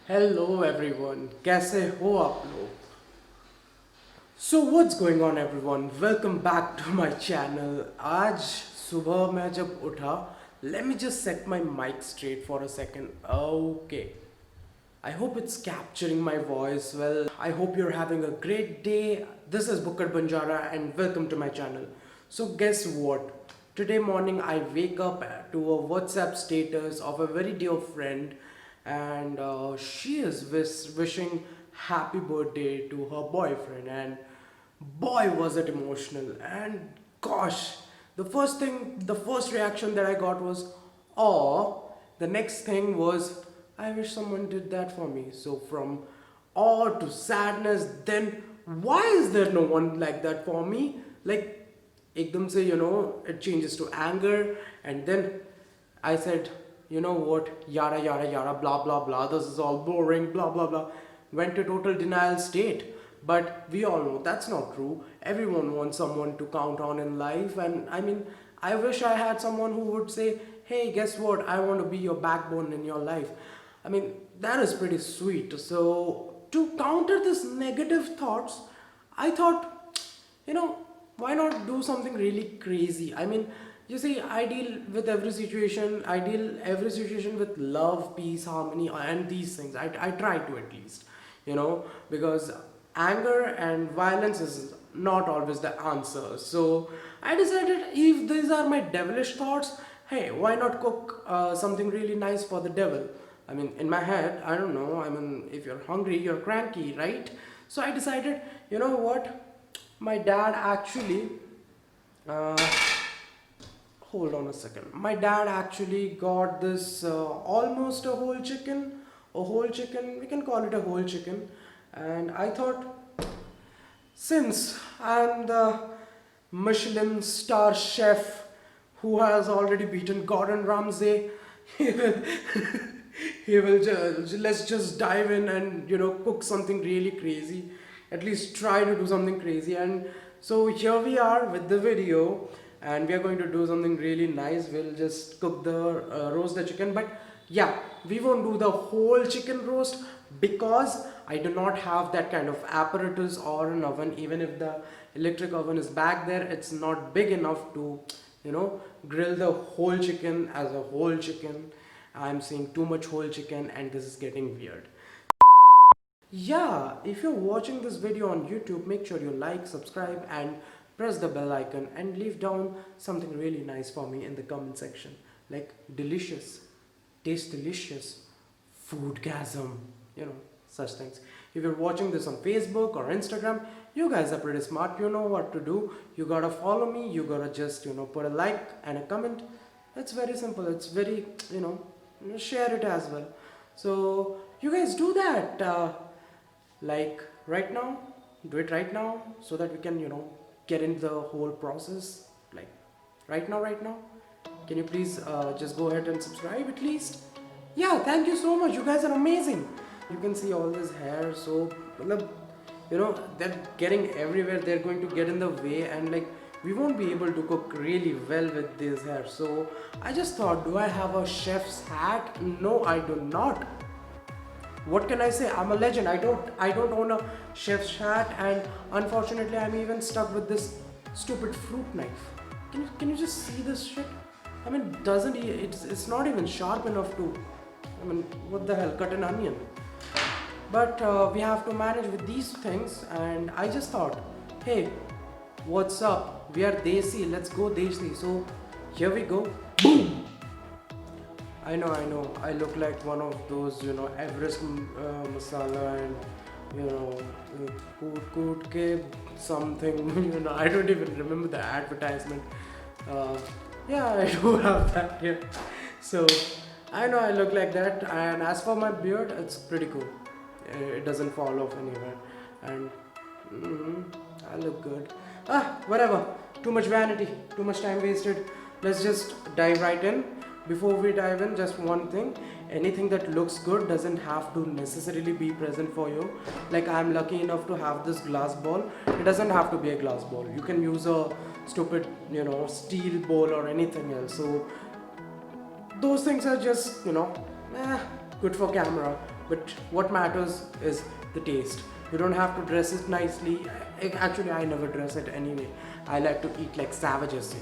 Hello everyone, कैसे हो आप लोग? So what's going on everyone, welcome back to my channel. आज सुबह मैं जब उठा, let me just set my mic straight for a second. Okay, I hope it's capturing my voice well. I hope you're having a great day. This is BhookadBanjara and welcome to my channel. So guess what? Today morning I wake up to a WhatsApp status of a very dear friend, and she is wishing happy birthday to her boyfriend, and boy was it emotional. And gosh, the first reaction that I got was awe. The next thing was, I wish someone did that for me. So from awe to sadness, then why is there no one like that for me? Like, ekdam se, it changes to anger, and then I said, you know what, yada yada yada, blah blah blah, this is all boring, blah blah blah. Went to total denial state. But we all know that's not true. Everyone wants someone to count on in life, and I mean, I wish I had someone who would say, hey, guess what? I want to be your backbone in your life. I mean, that is pretty sweet. So, to counter this negative thoughts, I thought, why not do something really crazy? I mean, you see, I deal with every situation, I deal every situation with love, peace, harmony, and these things. I try to at least, because anger and violence is not always the answer. So I decided, if these are my devilish thoughts, hey, why not cook something really nice for the devil? I mean, in my head, I don't know. I mean, if you're hungry, you're cranky, right? So I decided, you know what? My dad actually, uh, hold on a second. My dad actually got this almost a whole chicken. We can call it a whole chicken. And I thought, since I'm the Michelin star chef who has already beaten Gordon Ramsay, he will, let's just dive in and cook something really crazy. At least try to do something crazy. And so here we are with the video, and we are going to do something really nice. We'll just cook the roast the chicken, but yeah, we won't do the whole chicken roast because I do not have that kind of apparatus or an oven. Even if the electric oven is back there, it's not big enough to grill the whole chicken as a whole chicken. I'm seeing too much whole chicken, and this is getting weird. Yeah, if you're watching this video on YouTube, make sure you like, subscribe, and press the bell icon, and leave down something really nice for me in the comment section, like delicious, taste delicious, foodgasm, such things. If you're watching this on Facebook or Instagram, you guys are pretty smart. You know what to do. You gotta follow me. You gotta just put a like and a comment. It's very simple. It's very share it as well. So you guys do that. Like right now, do it right now, so that we can get into the whole process. Like right now, can you please just go ahead and subscribe at least? Yeah, thank you so much, you guys are amazing. You can see all this hair, so they're getting everywhere, they're going to get in the way, and like we won't be able to cook really well with this hair. So I just thought, do I have a chef's hat? No, I do not. What can I say? I'm a legend. I don't own a chef's hat, and unfortunately I'm even stuck with this stupid fruit knife. Can you just see this shit? I mean, it's not even sharp enough to, I mean, what the hell, cut an onion. But we have to manage with these things, and I just thought, hey, what's up? We are desi, let's go desi. So here we go. Boom! I know. I look like one of those, Everest masala and, Koot ke something, I don't even remember the advertisement. Yeah, I do have that here. So, I know I look like that, and as for my beard, it's pretty cool. It doesn't fall off anywhere, and I look good. Whatever. Too much vanity, too much time wasted. Let's just dive right in. Before we dive in, just one thing. Anything that looks good doesn't have to necessarily be present for you. Like, I'm lucky enough to have this glass bowl. It doesn't have to be a glass bowl. You can use a stupid, steel bowl or anything else. So those things are just, good for camera. but what matters is the taste. You don't have to dress it nicely. Actually, I never dress it anyway. I like to eat like savages.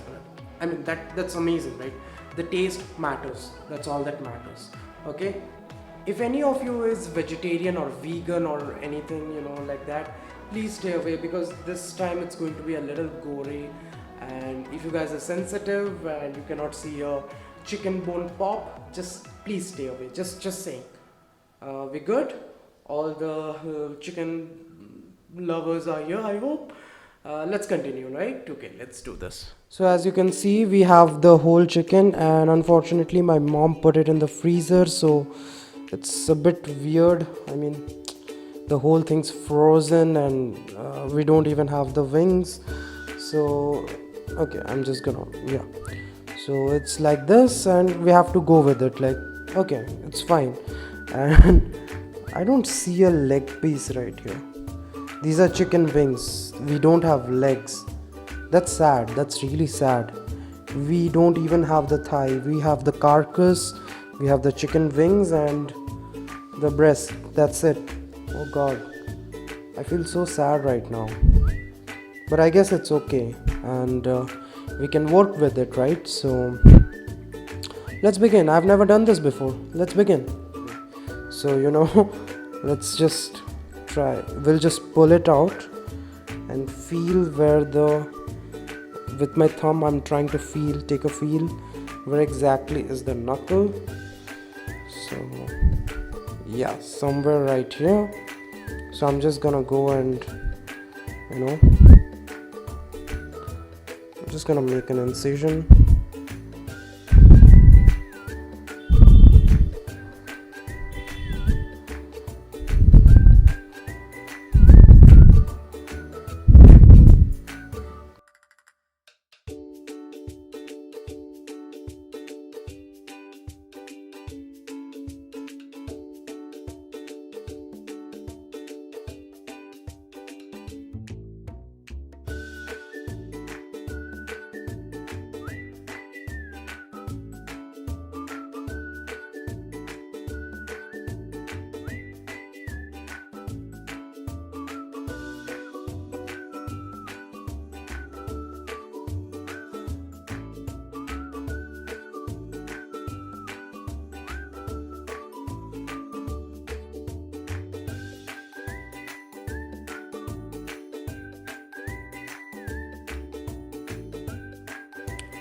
I mean, that's amazing, right? The taste matters. That's all that matters. Okay. If any of you is vegetarian or vegan or anything, like that, please stay away, because this time it's going to be a little gory. And if you guys are sensitive and you cannot see a chicken bone pop, just please stay away. Just saying. We good? All the chicken lovers are here, I hope. Let's continue, right? Okay, let's do this. So as you can see, we have the whole chicken, and unfortunately my mom put it in the freezer, so it's a bit weird. I mean, the whole thing's frozen, and we don't even have the wings. So okay, I'm just gonna, yeah, so it's like this, and we have to go with it. Like, okay, it's fine. And I don't see a leg piece right here. These are chicken wings. We don't have legs. That's sad. That's really sad. We don't even have the thigh. We have the carcass, we have the chicken wings, and the breast. That's it. Oh god, I feel so sad right now, but I guess it's okay, and we can work with it, right? So let's begin. I've never done this before. Let's begin. So let's just try. We'll just pull it out and feel where with my thumb I'm trying to take a feel where exactly is the knuckle. So yeah, somewhere right here. So I'm just gonna go and I'm just gonna make an incision.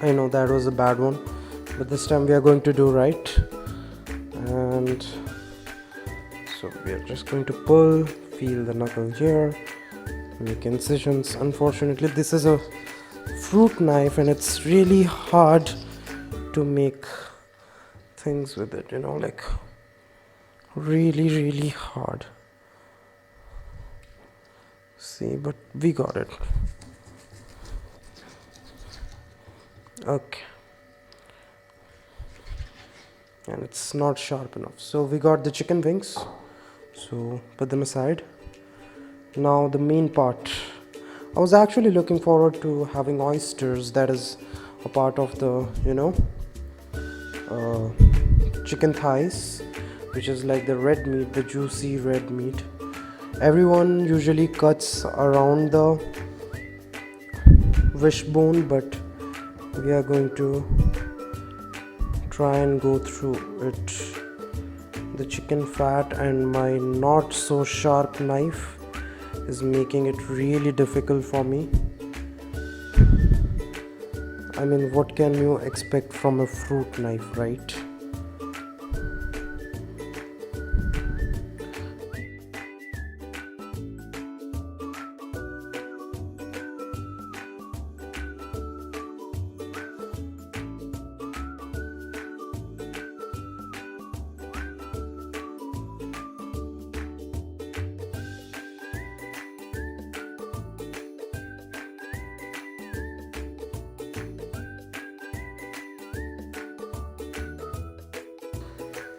I know that was a bad one, but this time we are going to do right. And so we are just going to pull, feel the knuckle here, make incisions. Unfortunately, this is a fruit knife and it's really hard to make things with it, like really hard. See, but we got it. Okay, and it's not sharp enough, so we got the chicken wings, so put them aside. Now the main part. I was actually looking forward to having oysters. That is a part of the chicken thighs, which is like the red meat, the juicy red meat. Everyone usually cuts around the wishbone, but we are going to try and go through it. The chicken fat and my not so sharp knife is making it really difficult for me. I mean, what can you expect from a fruit knife, right?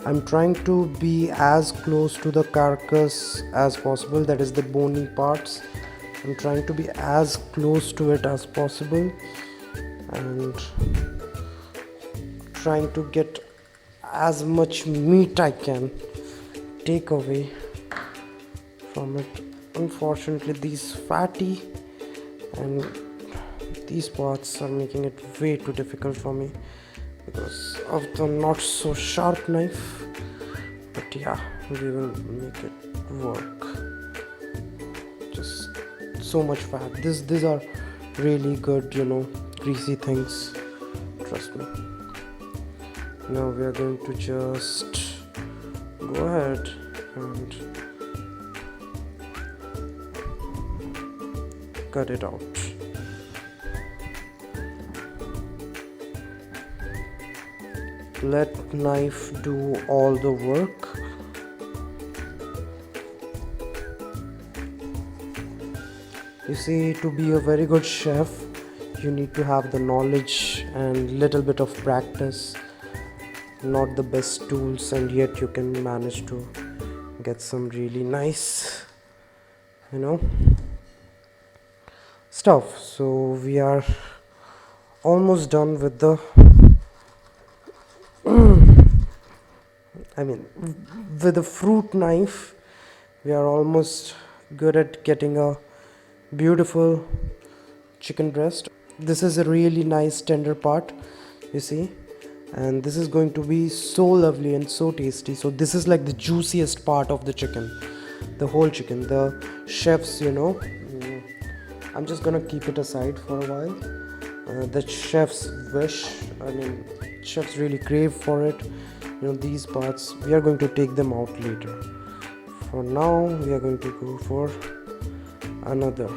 I'm trying to be as close to the carcass as possible, that is the bony parts. I'm trying to be as close to it as possible and trying to get as much meat I can takeaway from it. Unfortunately, these fatty and these parts are making it way too difficult for me because of the not so sharp knife. But yeah, we will make it work. Just so much fat. These are really good, greasy things. Trust me. Now we are going to just go ahead and cut it out. Let knife do all the work. You see, to be a very good chef, you need to have the knowledge and little bit of practice. Not the best tools, and yet you can manage to get some really nice, stuff. So we are almost done with the with the fruit knife. We are almost good at getting a beautiful chicken breast. This is a really nice tender part, you see, and this is going to be so lovely and so tasty. So this is like the juiciest part of the chicken, the whole chicken. The chefs, I'm just gonna keep it aside for a while. The chefs wish, chefs really crave for it. These parts, we are going to take them out later. For now, we are going to go for another.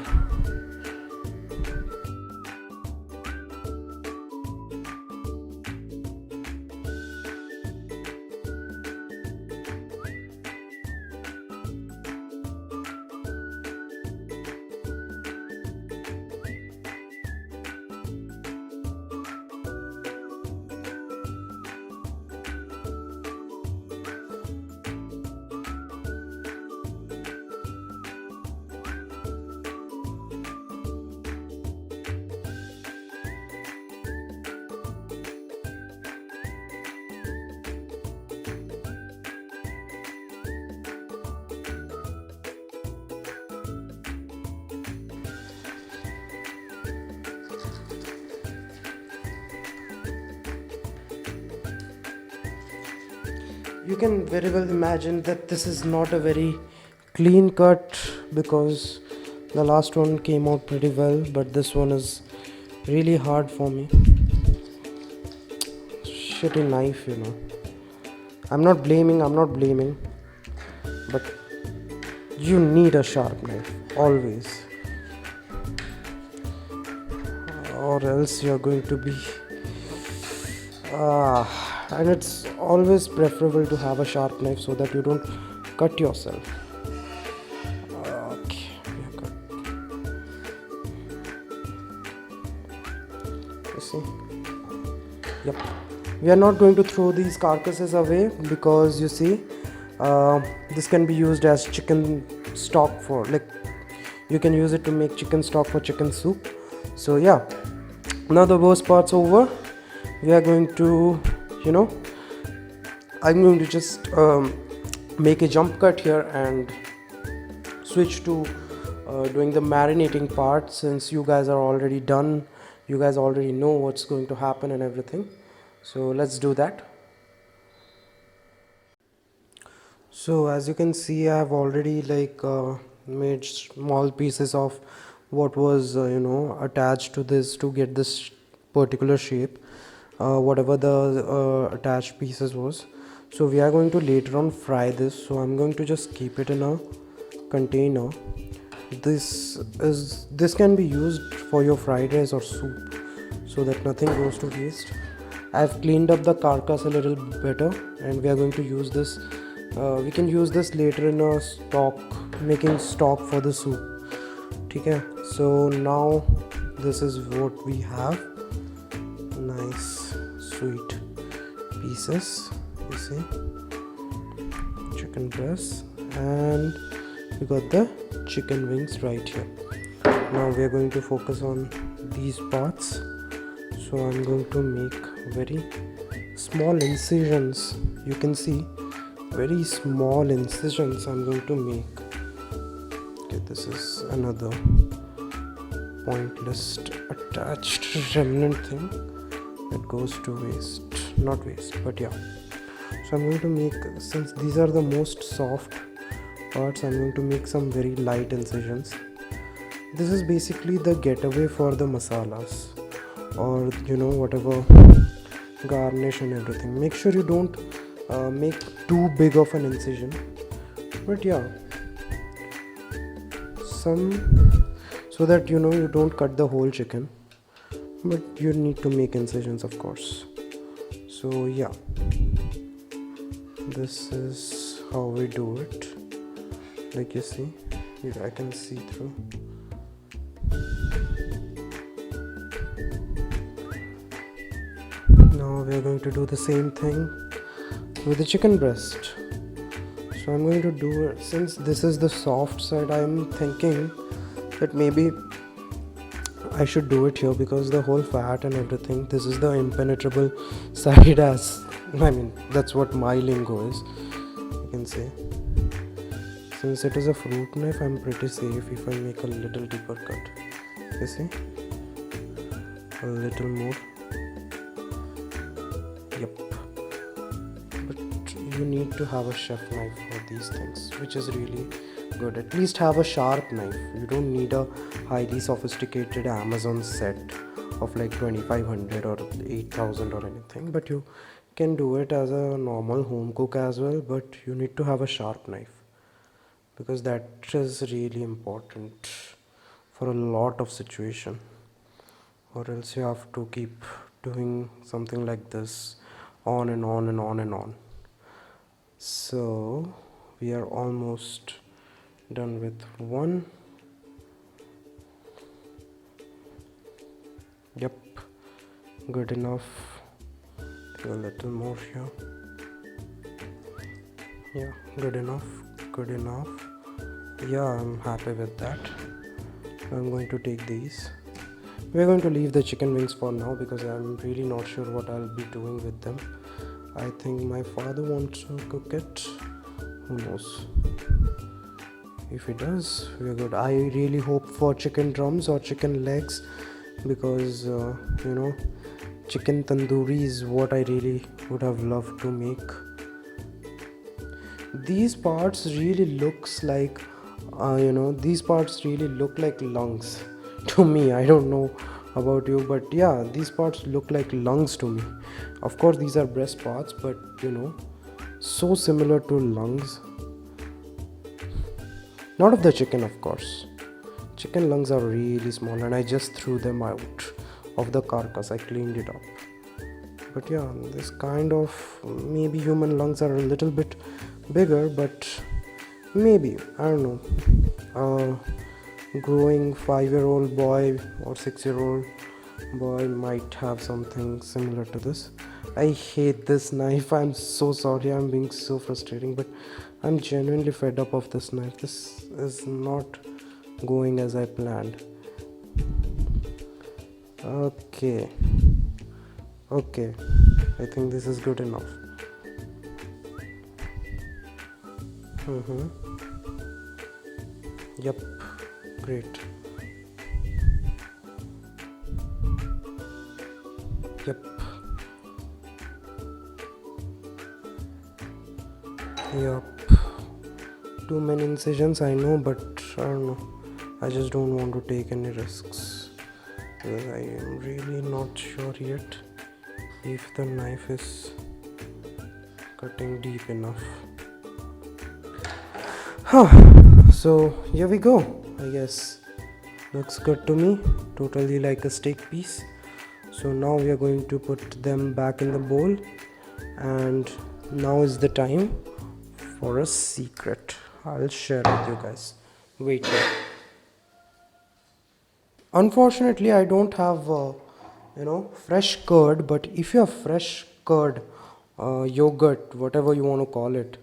You can very well imagine that this is not a very clean cut because the last one came out pretty well, but this one is really hard for me. Shitty knife, I'm not blaming, but you need a sharp knife, always. Or else you're going to be and it's always preferable to have a sharp knife so that you don't cut yourself. Okay, we are good. You see? Yep. We are not going to throw these carcasses away because you see, this can be used as chicken stock for, you can use it to make chicken stock for chicken soup. So yeah, now the worst part's over. We are going to, I'm going to just make a jump cut here and switch to doing the marinating part, since you guys are already done. You guys already know what's going to happen and everything. So let's do that. So as you can see, I have already made small pieces of what was attached to this to get this particular shape. Whatever the attached pieces was. So we are going to later on fry this. So I'm going to just keep it in a container. This can be used for your fried rice or soup, so that nothing goes to waste. I've cleaned up the carcass a little better, and we are going to use this. We can use this later in a making stock for the soup. Okay, so now this is what we have. Nice sweet pieces, you see, chicken breast, and we got the chicken wings right here. Now we are going to focus on these parts. So I'm going to make very small incisions. You can see very small incisions I'm going to make. Okay, this is another pointless attached remnant thing that goes to waste. Not waste, but yeah. So I'm going to make, since these are the most soft parts, I'm going to make some very light incisions. This is basically the getaway for the masalas, or whatever garnish and everything. Make sure you don't make too big of an incision, but yeah, some, so that you don't cut the whole chicken, but you need to make incisions, of course. So yeah, this is how we do it. Like you see, I can see through. Now we are going to do the same thing with the chicken breast. So I'm going to do it, since this is the soft side, I'm thinking that maybe I should do it here, because the whole fat and everything, this is the impenetrable side, as that's what my lingo is, you can say. Since it is a fruit knife, I'm pretty safe if I make a little deeper cut. You see? A little more. Yep. But you need to have a chef knife for these things, which is really good. At least have a sharp knife. You don't need a highly sophisticated Amazon set of like 2500 or 8000 or anything, but you can do it as a normal home cook as well, but you need to have a sharp knife, because that is really important for a lot of situation, or else you have to keep doing something like this on and on and on and on. So we are almost done with one. Yep, good enough. A little more here. Yeah, good enough. Yeah, I'm happy with that. I'm going to take these. We're going to leave the chicken wings for now, because I'm really not sure what I'll be doing with them. I think my father wants to cook it. Who knows? If he does, we're good. I really hope for chicken drums or chicken legs, because chicken tandoori is what I really would have loved to make. These parts really looks like these parts really look like lungs to me. I don't know about you, but yeah, these parts look like lungs to me. Of course, these are breast parts, but so similar to lungs. Not of the chicken, of course. Chicken lungs are really small, and I just threw them out of the carcass. I cleaned it up. But yeah, this kind of, maybe human lungs are a little bit bigger, but maybe, I don't know. Growing 5-year-old boy or 6-year-old boy might have something similar to this. I hate this knife. I'm so sorry. I'm being so frustrating, but I'm genuinely fed up of this knife. This is not going as I planned. Okay, I think this is good enough. Yep, great. Yep. Too many incisions, I know, but I don't know. I just don't want to take any risks, because I am really not sure yet if the knife is cutting deep enough. So here we go. I guess looks good to me, totally like a steak piece. So now we are going to put them back in the bowl, and now is the time for a secret. I'll share with you guys. Wait here. Unfortunately, I don't have fresh curd, but if you have fresh curd, yogurt, whatever you want to call it,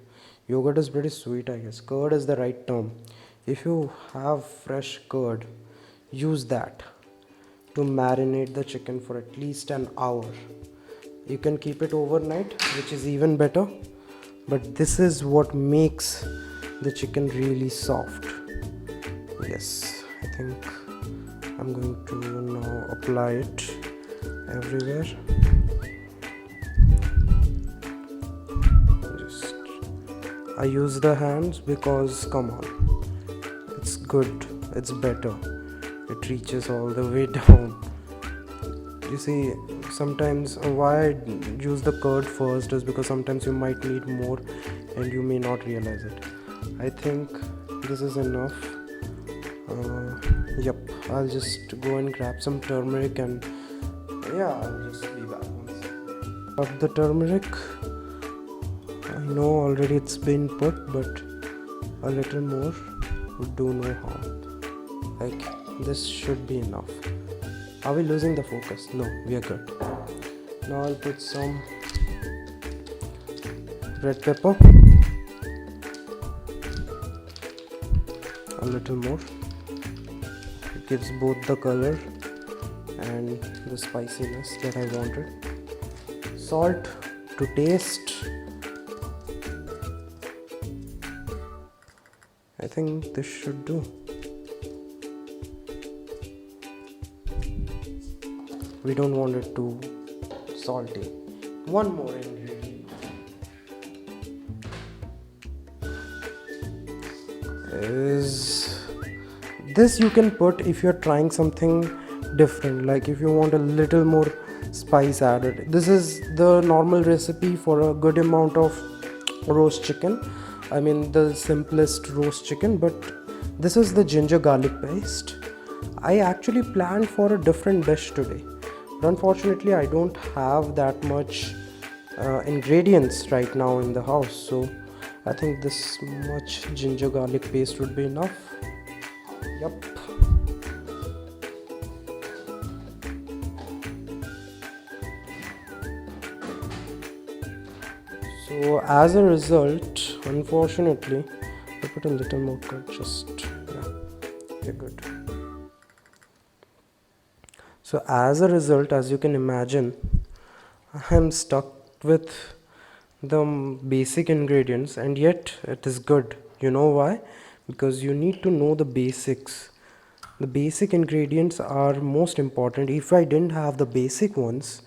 yogurt is pretty sweet, I guess. Curd is the right term. If you have fresh curd, use that to marinate the chicken for at least an hour. You can keep it overnight, which is even better. but this is what makes the chicken really soft. Yes, I think I'm going to now apply it everywhere. Just I use the hands because come on, it's good, it's better, it reaches all the way down. You see, sometimes why I use the curd first is because sometimes you might need more and you may not realize it. I think this is enough. Yep, I'll just go and grab some turmeric and yeah, I'll just be back once. Of the turmeric, I know already it's been put, but a little more would do no harm. Like, this should be enough. Are we losing the focus? No, we are good. Now I'll put some red pepper, a little more. It gives both the color and the spiciness that I wanted. Salt to taste. I think this should do. We don't want it too salty. One more ingredient is this. You can put if you're trying something different, like if you want a little more spice added. This is the normal recipe for a good amount of roast chicken. I mean the simplest roast chicken, but this is the ginger garlic paste. I actually planned for a different dish today, but unfortunately I don't have that much ingredients right now in the house, so I think this much ginger garlic paste would be enough. Yup. So as a result, unfortunately, I put a little more curd, just yeah, you're good. So as a result, as you can imagine, I am stuck with the basic ingredients, and yet it is good. You know why? Because you need to know the basics. The basic ingredients are most important. If I didn't have the basic ones,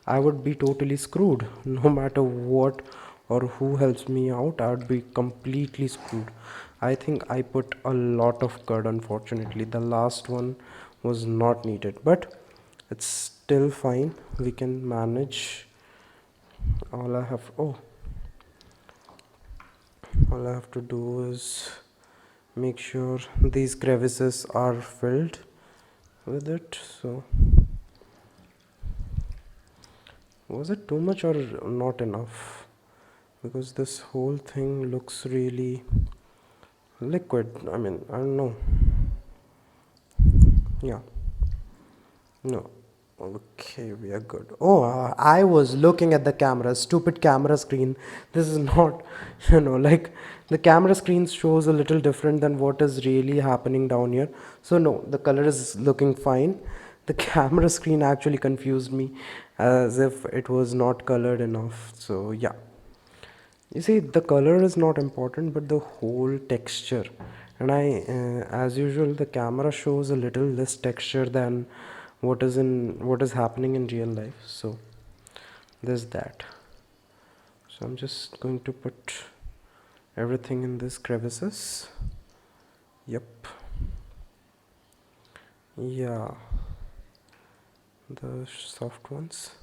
I would be totally screwed. No matter what or who helps me out, I would be completely screwed. I think I put a lot of curd, unfortunately. The last one was not needed, but it's still fine. We can manage. All I have to do is make sure these crevices are filled with it. So was it too much or not enough? Because this whole thing looks really liquid. I mean, I don't know. Yeah, no. Okay, we are good. Oh, I was looking at the camera, stupid camera screen. This is not, like the camera screen shows a little different than what is really happening down here. So no, the color is looking fine. The camera screen actually confused me as if it was not colored enough. So yeah. You see, the color is not important, but the whole texture. And as usual, the camera shows a little less texture than what is happening in real life. So there's that. So I'm just going to put everything in these crevices. Yep. Yeah. The soft ones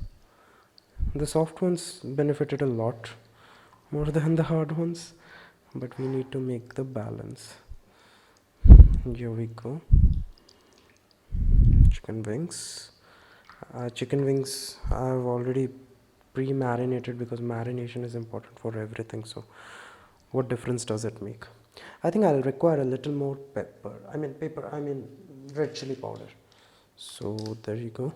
benefited a lot more than the hard ones, but we need to make the balance. Here we go. Chicken wings. I've already pre-marinated because marination is important for everything. So what difference does it make? I think I'll require a little more I mean red chili powder. So there you go.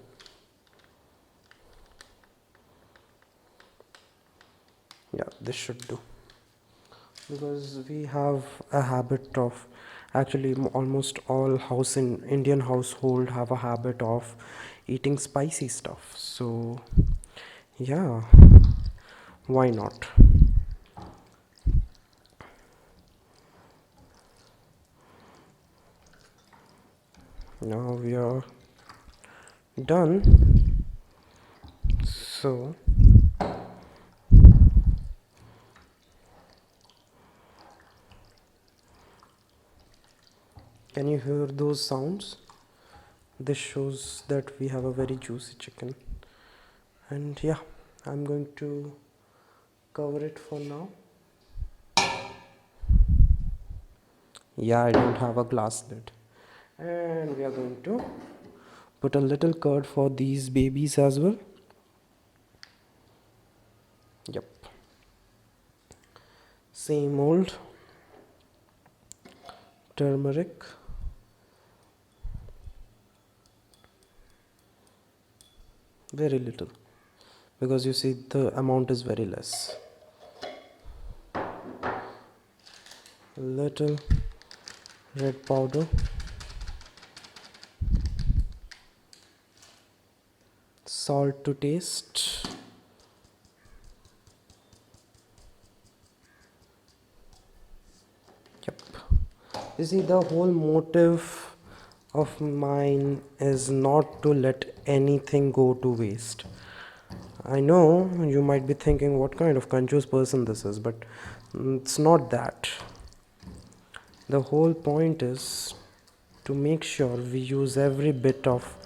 Yeah, this should do, because we have a habit of, actually almost all Indian household have a habit of eating spicy stuff. So yeah, why not? Now we are done. So can you hear those sounds? This shows that we have a very juicy chicken. And yeah, I'm going to cover it for now. Yeah, I don't have a glass lid. And we are going to put a little curd for these babies as well. Yep. Same old turmeric. Very little, because you see the amount is very less. A little red powder, salt to taste, yep. You see, the whole motive of mine is not to let anything go to waste. I know you might be thinking what kind of conscious person this is, but it's not that. The whole point is to make sure we use every bit of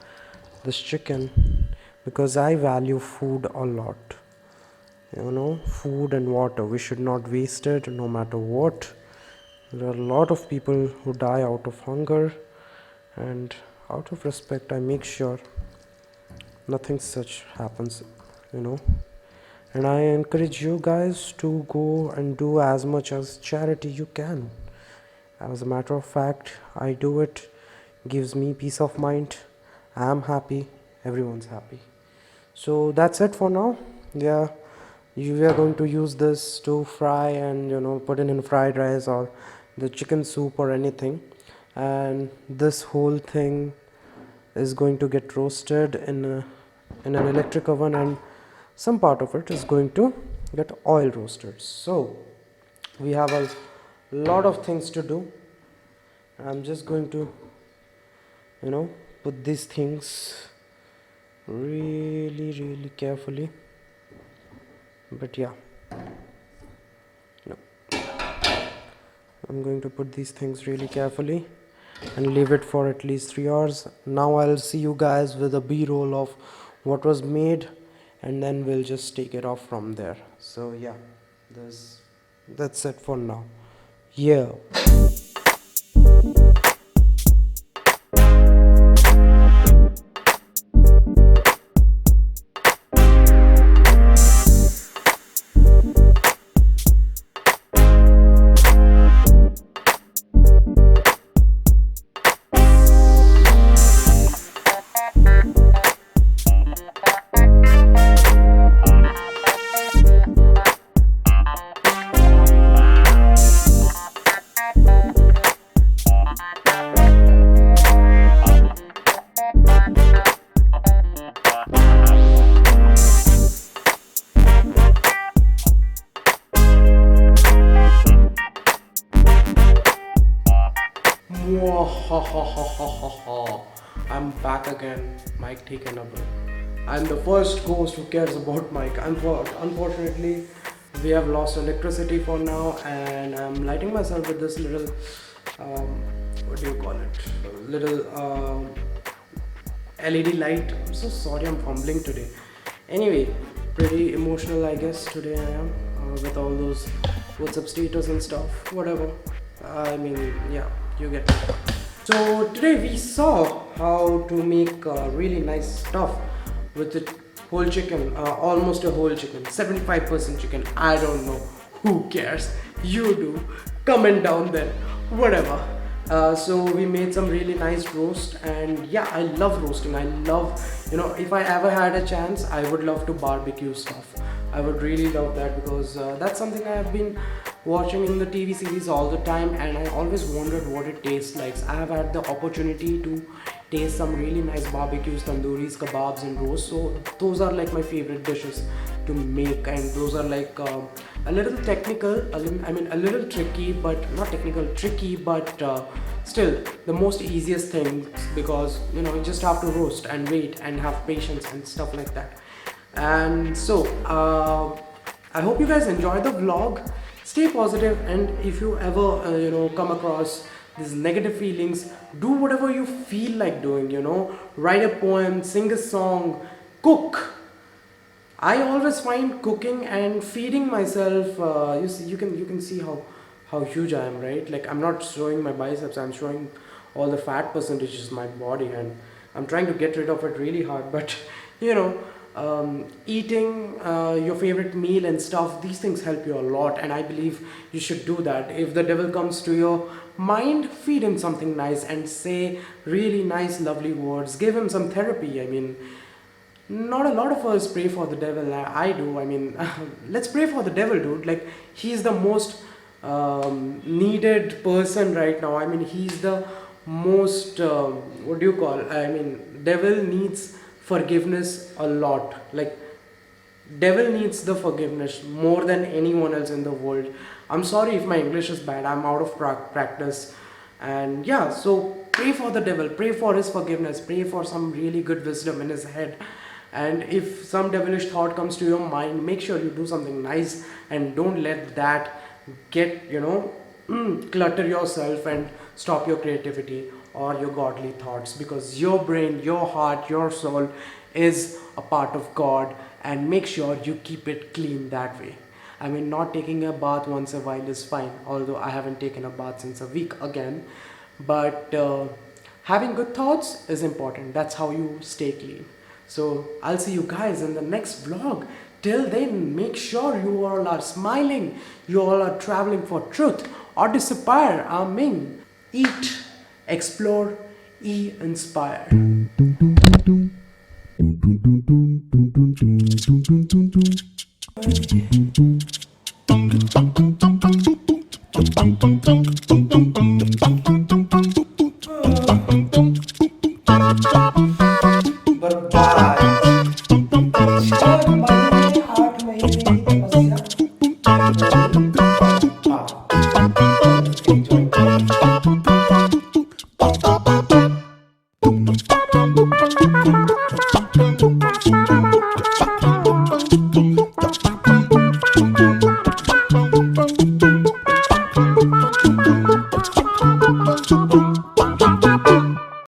this chicken, because I value food a lot. You know, food and water, we should not waste it no matter what. There are a lot of people who die out of hunger, and out of respect I make sure nothing such happens, you know. And I encourage you guys to go and do as much as charity you can. As a matter of fact, I do it, gives me peace of mind. I am happy, everyone's happy. So that's it for now. Yeah, we are going to use this to fry and, you know, put it in fried rice or the chicken soup or anything. And this whole thing is going to get roasted in an electric oven, and some part of it is going to get oil roasted. So we have a lot of things to do. I'm just going to, you know, put these things really carefully. But yeah, no, I'm going to put these things really carefully and leave it for at least 3 hours. Now I'll see you guys with a b-roll of what was made, and then we'll just take it off from there. So yeah, that's it for now. Yeah. I'm back again, mic taken away. I'm the first ghost who cares about mic. Unfortunately, we have lost electricity for now, and I'm lighting myself with this little, what do you call it? Little LED light. I'm so sorry, I'm fumbling today. Anyway, pretty emotional, I guess, today I am with all those WhatsApp status and stuff. Whatever. I mean, yeah, you get it. So today we saw how to make really nice stuff with the whole chicken, almost a whole chicken, 75% chicken. I don't know, who cares? You do. Comment down there, whatever. So we made some really nice roast, and yeah, I love roasting. I love, you know, if I ever had a chance, I would love to barbecue stuff. I would really love that, because that's something I have been watching in the TV series all the time, and I always wondered what it tastes like. I have had the opportunity to taste some really nice barbecues, tandooris, kebabs and roasts. So those are like my favorite dishes to make, and those are like a little technical, a little tricky, but not technical, tricky, but still the most easiest things, because you just have to roast and wait and have patience and stuff like that. And so I hope you guys enjoy the vlog. Stay positive, and if you ever come across these negative feelings, do whatever you feel like doing. Write a poem, sing a song, cook. I always find cooking and feeding myself. You can see how huge I am, right? Like, I'm not showing my biceps. I'm showing all the fat percentages in my body, and I'm trying to get rid of it really hard. But eating your favorite meal and stuff, these things help you a lot, and I believe you should do that. If the devil comes to your mind, feed him something nice and say really nice, lovely words. Give him some therapy. I mean, not a lot of us pray for the devil. I do. I mean, let's pray for the devil, dude. Like, he's the most needed person right now. I mean, he's the most what do you call, I mean, devil needs forgiveness a lot. Like, devil needs the forgiveness more than anyone else in the world. I'm sorry if my English is bad. I'm out of practice. And yeah, so pray for the devil, pray for his forgiveness, pray for some really good wisdom in his head. And if some devilish thought comes to your mind, make sure you do something nice, and don't let that get clutter yourself and stop your creativity or your godly thoughts, because your brain, your heart, your soul is a part of God, and make sure you keep it clean that way. I mean, not taking a bath once a while is fine, although I haven't taken a bath since a week again. But having good thoughts is important. That's how you stay clean. So I'll see you guys in the next vlog. Till then, make sure you all are smiling, you all are traveling for truth or disappear. Amen. Eat, explore, inspire. Bye.